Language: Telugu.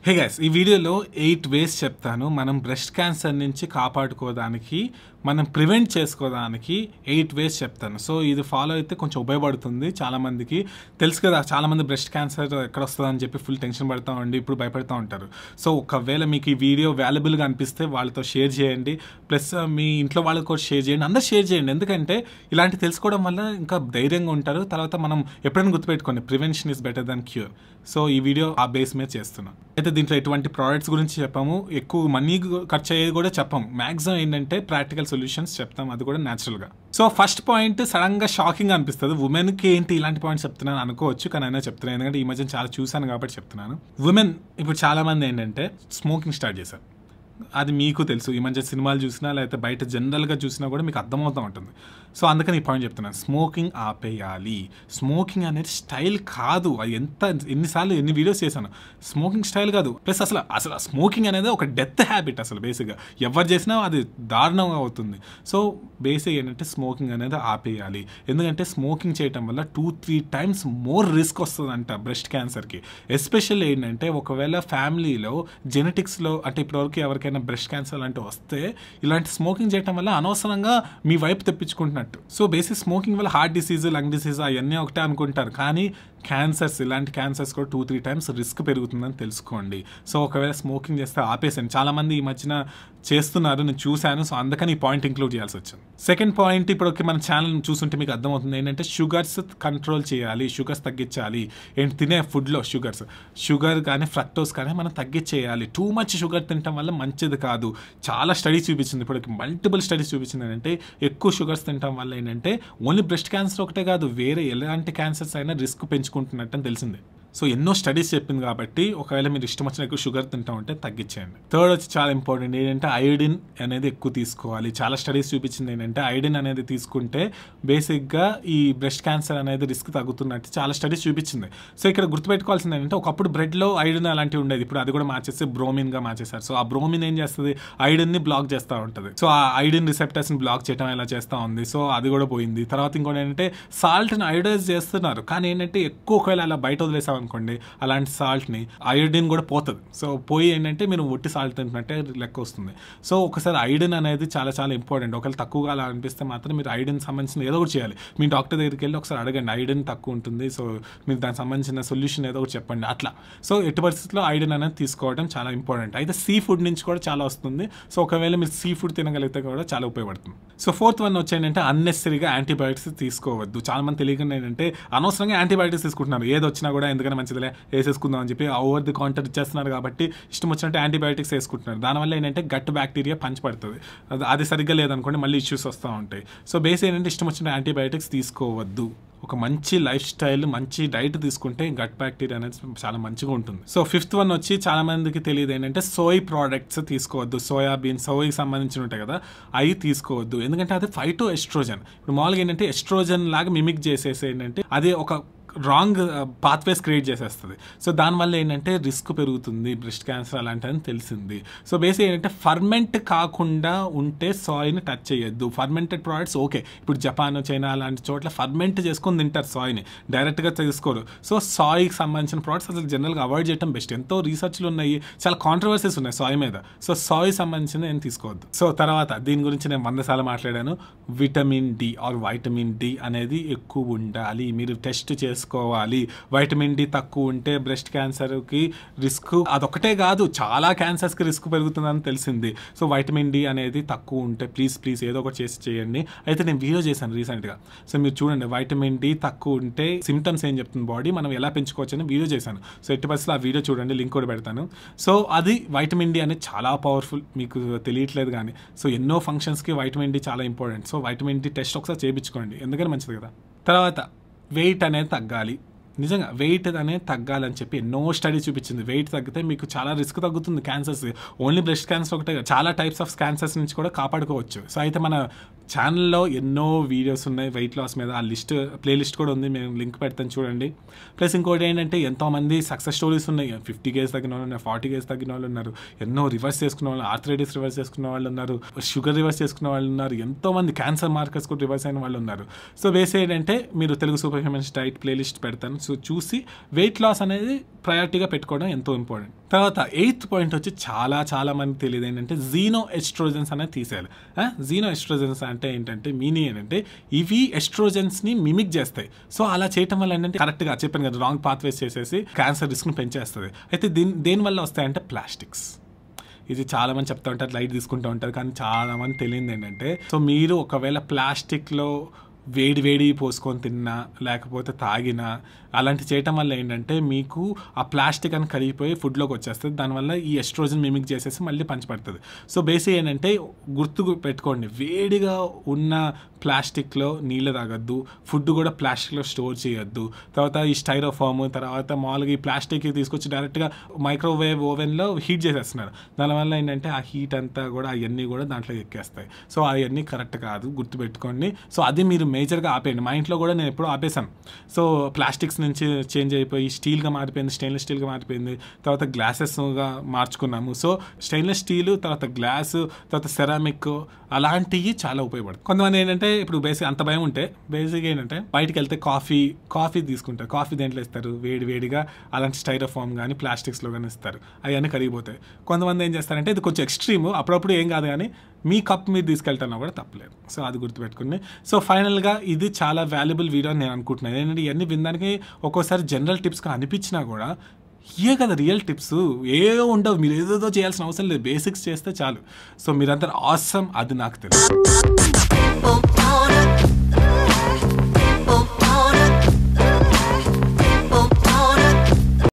హే గైస్, ఈ వీడియోలో 8 వేస్ చెప్తాను మనం బ్రెస్ట్ క్యాన్సర్ నుంచి కాపాడుకోవడానికి, మనం ప్రివెంట్ చేసుకోవడానికి 8 వేస్ చెప్తాను. సో ఇది ఫాలో అయితే కొంచెం ఉపయోగపడుతుంది చాలామందికి. తెలుసు కదా, చాలామంది బ్రెస్ట్ క్యాన్సర్ ఎక్కడ వస్తుందని చెప్పి ఫుల్ టెన్షన్ పడుతూ ఉండి ఇప్పుడు భయపడుతూ ఉంటారు. సో ఒకవేళ మీకు ఈ వీడియో వాల్యుబుల్గా అనిపిస్తే వాళ్ళతో షేర్ చేయండి, ప్లస్ మీ ఇంట్లో వాళ్ళకి కూడా షేర్ చేయండి, అందరూ షేర్ చేయండి. ఎందుకంటే ఇలాంటి తెలుసుకోవడం వల్ల ఇంకా ధైర్యంగా ఉంటారు. తర్వాత మనం ఎప్పుడైనా గుర్తుపెట్టుకోండి, prevention is better than cure. So ఈ వీడియో ఆ బేస్ మీద చేస్తున్నాం. అయితే దీంట్లో ఎటువంటి ప్రోడక్ట్స్ గురించి చెప్పాము, ఎక్కువ మనీ ఖర్చు అయ్యేది కూడా చెప్పాము. మ్యాక్సిమం ఏంటంటే ప్రాక్టికల్ సొల్యూషన్స్ చెప్తాం, అది కూడా న్యాచురల్గా. సో ఫస్ట్ పాయింట్ సడన్గా షాకింగ్ అనిపిస్తుంది, ఉమెన్కి ఏంటి ఇలాంటి పాయింట్స్ చెప్తున్నాను అనుకోవచ్చు, కానీ అయినా చెప్తున్నాను ఎందుకంటే ఈ మధ్య చాలా చూశాను కాబట్టి చెప్తున్నాను. ఉమెన్ ఇప్పుడు చాలామంది ఏంటంటే స్మోకింగ్ స్టార్ట్ చేశారు. అది మీకు తెలుసు, ఈ మధ్య సినిమాలు చూసినా లేకపోతే బయట జనరల్గా చూసినా కూడా మీకు అర్థమవుతూ ఉంటుంది. సో అందుకని ఈ పాయింట్ చెప్తున్నాను, స్మోకింగ్ ఆపేయాలి. స్మోకింగ్ అనేది స్టైల్ కాదు. అది ఎన్నిసార్లు ఎన్ని వీడియోస్ చేశాను, స్మోకింగ్ స్టైల్ కాదు. ప్లస్ అసలు స్మోకింగ్ అనేది ఒక డెత్ హ్యాబిట్. అసలు బేసిక్గా ఎవరు చేసినా అది దారుణంగా అవుతుంది. సో బేసిక్ ఏంటంటే స్మోకింగ్ అనేది ఆపేయాలి. ఎందుకంటే స్మోకింగ్ చేయటం వల్ల 2-3 టైమ్స్ మోర్ రిస్క్ వస్తుందంట బ్రెస్ట్ క్యాన్సర్కి. ఎస్పెషల్లీ ఏంటంటే ఒకవేళ ఫ్యామిలీలో జెనెటిక్స్లో అంటే ఇప్పటివరకు ఎవరికైనా బ్రెస్ట్ క్యాన్సర్ లాంటివి వస్తే ఇలాంటి స్మోకింగ్ చేయటం వల్ల అనవసరంగా మీ వైపు తెప్పించుకుంటున్నట్టు. సో బేసిక్ స్మోకింగ్ వల్ల హార్ట్ డిసీజ్, లంగ్ డిసీజ్ అవన్నీ ఒకటే అనుకుంటారు, కానీ క్యాన్సర్స్, ఇలాంటి క్యాన్సర్స్ కూడా 2-3 టైమ్స్ రిస్క్ పెరుగుతుందని తెలుసుకోండి. సో ఒకవేళ స్మోకింగ్ చేస్తే ఆపేసాను. చాలామంది ఈ మధ్యన చేస్తున్నారు, నేను చూశాను. సో అందుకని ఈ పాయింట్ ఇంక్లూడ్ చేయాల్సి వచ్చింది. సెకండ్ పాయింట్, ఇప్పుడు మన ఛానల్ చూస్తుంటే మీకు అర్థమవుతుంది ఏంటంటే షుగర్స్ కంట్రోల్ చేయాలి, షుగర్స్ తగ్గించాలి. ఏంటి తినే ఫుడ్లో షుగర్ కానీ ఫ్రక్టోస్ కానీ మనం తగ్గించేయాలి. టూ మచ్ షుగర్ తినడం వల్ల మంచిది కాదు. చాలా స్టడీస్ చూపించింది, ఇప్పుడు మల్టిపుల్ స్టడీస్ చూపించింది ఏంటంటే ఎక్కువ షుగర్స్ తినడం వల్ల ఏంటంటే ఓన్లీ బ్రెస్ట్ క్యాన్సర్ ఒకటే కాదు, వేరే ఎలాంటి క్యాన్సర్స్ అయినా రిస్క్ పెంచుకుంటున్నట్టు అని తెలిసిందే. సో ఎన్నో స్టడీస్ చెప్పింది కాబట్టి ఒకవేళ మీరు ఇష్టం వచ్చిన ఎక్కువ షుగర్ తింటా ఉంటే తగ్గించేయండి. థర్డ్ వచ్చి చాలా ఇంపార్టెంట్ ఏంటంటే ఐడిన్ అనేది ఎక్కువ తీసుకోవాలి. చాలా స్టడీస్ చూపించింది ఏంటంటే ఐడిన్ అనేది తీసుకుంటే బేసిక్గా ఈ బ్రెస్ట్ క్యాన్సర్ అనేది రిస్క్ తగ్గుతున్నట్టు చాలా స్టడీస్ చూపించింది. సో ఇక్కడ గుర్తుపెట్టుకోవాల్సింది ఏంటంటే ఒకప్పుడు బ్రెడ్లో ఐడిన్ అలాంటివి ఉండేది, ఇప్పుడు అది కూడా మార్చేసి బ్రోమిన్గా మార్చేశారు. సో ఆ బ్రోమిన్ ఏం చేస్తుంది, ఐడిన్ని బ్లాక్ చేస్తూ ఉంటుంది. సో ఆ ఐడిన్ రిసెప్టర్స్ని బ్లాక్ చేయడం ఎలా చేస్తూ ఉంది. సో అది కూడా పోయింది. తర్వాత ఇంకోటి ఏంటంటే సాల్ట్ని అయోడైజ్ చేస్తున్నారు, కానీ ఏంటంటే ఎక్కువ ఒకవేళ అలా బయట వదిలేసాం అనుకోండి అలాంటి సాల్ట్ని, అయోడిన్ కూడా పోతుంది. సో పోయి ఏంటంటే మీరు ఒట్టి సాల్ట్ తింటున్నట్టే లెక్క వస్తుంది. సో ఒకసారి ఐడిన్ అనేది చాలా చాలా ఇంపార్టెంట్. ఒకవేళ తక్కువగా అలా అనిపిస్తే మాత్రం మీరు ఐడిన్ సంబంధించిన ఏదో ఒకటి చేయాలి. మీ డాక్టర్ దగ్గరికి వెళ్ళి ఒకసారి అడగండి, ఐడిన్ తక్కువ ఉంటుంది, సో మీరు దానికి సంబంధించిన సొల్యూషన్ ఏదో ఒకటి చెప్పండి అట్లా. సో ఎట్టి పరిస్థితుల్లో ఐడిన్ అనేది తీసుకోవడం చాలా ఇంపార్టెంట్. అయితే సీ ఫుడ్ నుంచి కూడా చాలా వస్తుంది. సో ఒకవేళ మీరు సీ ఫుడ్ తినగలిగితే కూడా చాలా ఉపయోగపడుతుంది. సో ఫోర్త్ వన్ వచ్చేంటంటే అన్నెసరీగా యాంటీబయాటిక్స్ తీసుకోవద్దు. చాలా మంది తెలియకుండా ఏంటంటే అనవసరంగా యాంటీబయాటిక్స్ తీసుకుంటున్నారు. ఏది వచ్చినా కూడా ఎందుకంటే మంచిదిలే వేసేసుకుందాం అని చెప్పి ఓవర్ ది కౌంటర్ ఇచ్చేస్తున్నారు కాబట్టి ఇష్టం వచ్చినట్టు యాంటీబయాటిక్స్ వేసుకుంటున్నారు. దానివల్ల ఏంటంటే గట్ బ్యాక్టీరియా పంచిపడుతుంది. అది సరిగ్గా లేదనుకోండి మళ్ళీ ఇష్యూస్ వస్తూ ఉంటాయి. సో బేస్ ఏంటంటే ఇష్టం వచ్చిన యాంటీబయాటిక్స్ తీసుకోవద్దు. ఒక మంచి లైఫ్ స్టైల్, మంచి డైట్ తీసుకుంటే గట్ బ్యాక్టీరియా అనేది చాలా మంచిగా ఉంటుంది. సో ఫిఫ్త్ వన్ వచ్చి చాలా మందికి తెలియదు ఏంటంటే సోయ్ ప్రోడక్ట్స్ తీసుకోవద్దు. సోయాబీన్, సోయ్కి సంబంధించి ఉంటాయి కదా, అవి తీసుకోవద్దు. ఎందుకంటే అది ఫైటో ఎస్ట్రోజన్. ఇప్పుడు మామూలుగా ఏంటంటే ఎస్ట్రోజన్ లాగా మిమిక్ చేసేసి ఏంటంటే అది ఒక రాంగ్ పాత్వేస్ క్రియేట్ చేసేస్తుంది. సో దానివల్ల ఏంటంటే రిస్క్ పెరుగుతుంది, బ్రెస్ట్ క్యాన్సర్ అలాంటిదని తెలిసింది. సో బేసిక్ ఏంటంటే ఫర్మెంట్ కాకుండా ఉంటే సాయిని టచ్ చేయొద్దు. ఫర్మెంటెడ్ ప్రోడక్ట్స్ ఓకే, ఇప్పుడు జపాన్, చైనా అలాంటి చోట్ల ఫర్మెంట్ చేసుకొని తింటారు, సాయిని డైరెక్ట్గా తీసుకోరు. సో సాయికి సంబంధించిన ప్రోడక్ట్స్ అసలు జనరల్గా అవాయిడ్ చేయడం బెస్ట్. ఎంతో రీసెర్చ్లు ఉన్నాయి, చాలా కాంట్రవర్సీస్ ఉన్నాయి సాయి మీద. సో సాయి సంబంధించిన నేను తీసుకోవద్దు. సో తర్వాత దీని గురించి నేను 100 సార్లు మాట్లాడాను. Vitamin D or vitamin D అనేది ఎక్కువ ఉండాలి, మీరు టెస్ట్ చేసుకోవాలి. వైటమిన్ డి తక్కువ ఉంటే బ్రెస్ట్ క్యాన్సర్కి రిస్క్ అదొకటే కాదు, చాలా క్యాన్సర్స్కి రిస్క్ పెరుగుతుందని తెలిసింది. సో వైటమిన్ డి అనేది తక్కువ ఉంటే ప్లీజ్ ఏదో ఒకటి చేసి చేయండి. అయితే నేను వీడియో చేశాను రీసెంట్గా. సో మీరు చూడండి, వైటమిన్ డి తక్కువ ఉంటే సిమ్టమ్స్ ఏం చెప్తుంది బాడీ, మనం ఎలా పెంచుకోవచ్చు అని వీడియో చేశాను. సో ఎట్టి పరిస్థితుల్లో ఆ వీడియో చూడండి, లింక్ కూడా పెడతాను. సో అది వైటమిన్ డి అనేది చాలా పవర్ఫుల్, మీకు తెలియట్లేదు కానీ. సో ఎన్నో ఫంక్షన్స్కి వైటమిన్ డి చాలా important. So vitamin D test ఒకసారి చేయించుకోండి, ఎందుకని మంచిది కదా. తర్వాత వెయిట్ అనేది తగ్గాలి. నిజంగా వెయిట్ అనేది తగ్గాలని చెప్పి ఎన్నో స్టడీస్ చూపించింది. వెయిట్ తగ్గితే మీకు చాలా రిస్క్ తగ్గుతుంది క్యాన్సర్స్. ఓన్లీ బ్రెస్ట్ క్యాన్సర్ ఒకటే, చాలా టైప్స్ ఆఫ్ క్యాన్సర్స్ నుంచి కూడా కాపాడుకోవచ్చు. సో అయితే మన ఛానల్లో ఎన్నో వీడియోస్ ఉన్నాయి వెయిట్ లాస్ మీద, ఆ ప్లేలిస్ట్ కూడా ఉంది, మేము లింక్ పెడతాను చూడండి. ప్లస్ ఇంకోటి ఏంటంటే ఎంతోమంది సక్సెస్ స్టోరీస్ ఉన్నాయి. 50 kgs తగ్గిన వాళ్ళు ఉన్నారు, 40 kgs తగ్గిన వాళ్ళు ఉన్నారు, ఎన్నో రివర్స్ చేసుకున్న వాళ్ళు, ఆర్థరైటిస్ రివర్స్ చేసుకున్న వాళ్ళు ఉన్నారు, షుగర్ రివర్స్ చేసుకున్న వాళ్ళు ఉన్నారు, ఎంతోమంది క్యాన్సర్ మార్కర్స్ కూడా రివర్స్ అయిన వాళ్ళు ఉన్నారు. సో బేస్ ఏంటంటే మీరు Telugu super humans diet playlist పెడతాను, పాయింట్స్ చూసి వెయిట్ లాస్ అనేది ప్రయారిటీగా పెట్టుకోవడం ఎంతో ఇంపార్టెంట్. తర్వాత 8th పాయింట్ వచ్చి చాలా మంది తెలియదు ఏంటంటే జీనో ఎస్ట్రోజన్స్ అనేది తీసేయాలి. జీనో ఎస్ట్రోజన్స్ అంటే ఏంటంటే మీనింగ్ ఏంటంటే ఇవి ఎస్ట్రోజన్స్ని మిమిక్ చేస్తాయి. సో అలా చేయటం వల్ల ఏంటంటే కరెక్ట్గా చెప్పాను కదా, రాంగ్ పాత్వేస్ చేసేసి క్యాన్సర్ రిస్క్ని పెంచేస్తుంది. అయితే దేనివల్ల వస్తాయంటే ప్లాస్టిక్స్. ఇది చాలా మంది చెప్తూ ఉంటారు, లైట్ తీసుకుంటూ ఉంటారు, కానీ చాలా మంది తెలియదు ఏంటంటే సో మీరు ఒకవేళ ప్లాస్టిక్లో వేడి పోసుకొని తిన్నా లేకపోతే తాగినా అలాంటి చేయటం వల్ల ఏంటంటే మీకు ఆ ప్లాస్టిక్ అని కరిగిపోయి ఫుడ్లోకి వచ్చేస్తుంది. దానివల్ల ఈ ఎస్ట్రోజన్ మిమిక్ చేసేసి మళ్ళీ పంచిపెడుతుంది. సో బేసిక్ ఏంటంటే గుర్తు పెట్టుకోండి, వేడిగా ఉన్న ప్లాస్టిక్లో నీళ్ళు తాగొద్దు, ఫుడ్ కూడా ప్లాస్టిక్లో స్టోర్ చేయొద్దు. తర్వాత ఈ స్టైరోఫామ్, తర్వాత మామూలుగా ఈ ప్లాస్టిక్ తీసుకొచ్చి డైరెక్ట్గా మైక్రోవేవ్ ఓవెన్లో హీట్ చేసేస్తున్నారు. దానివల్ల ఏంటంటే ఆ హీట్ అంతా కూడా అవన్నీ కూడా దాంట్లో ఎక్కేస్తాయి. సో అవన్నీ కరెక్ట్ కాదు, గుర్తుపెట్టుకోండి. సో అది మీరు మేజర్గా ఆపేయండి. మా ఇంట్లో కూడా నేను ఎప్పుడూ ఆపేసాను. సో ప్లాస్టిక్స్ నుంచి చేంజ్ అయిపోయి స్టీల్గా మారిపోయింది, స్టెయిన్లెస్ స్టీల్గా మారిపోయింది, తర్వాత గ్లాసెస్గా మార్చుకున్నాము. సో స్టెయిన్లెస్ స్టీల్, తర్వాత గ్లాసు, తర్వాత సెరామిక్ అలాంటివి చాలా ఉపయోగపడుతుంది. కొంతమంది ఏంటంటే ఇప్పుడు బేసిక్ అంత భయం ఉంటే బేసిక్గా ఏంటంటే బయటకు వెళ్తే కాఫీ తీసుకుంటారు. కాఫీ దేంట్లో ఇస్తారు, వేడిగా అలాంటి స్టైరోఫామ్ కానీ ప్లాస్టిక్స్లో కానీ ఇస్తారు, అవన్నీ కరిగిపోతాయి. కొంతమంది ఏం చేస్తారంటే ఇది కొంచెం ఎక్స్ట్రీమ్, అప్పుడప్పుడు ఏం కాదు కానీ మీ కప్ మీరు తీసుకెళ్తున్నా కూడా తప్పలేదు. సో అది గుర్తుపెట్టుకుని. సో ఫైనల్గా ఇది చాలా వాల్యుబుల్ వీడియో అని నేను అనుకుంటున్నాను. ఏంటంటే ఇవన్నీ వినడానికి ఒక్కోసారి జనరల్ టిప్స్గా అనిపించినా కూడా ఇవే కదా రియల్ టిప్స్, ఏవో ఉండవు, మీరు ఏదేదో చేయాల్సిన అవసరం లేదు, బేసిక్స్ చేస్తే చాలు. సో మీరందరూ ఆసమ్, అది నాకు తెలుసు.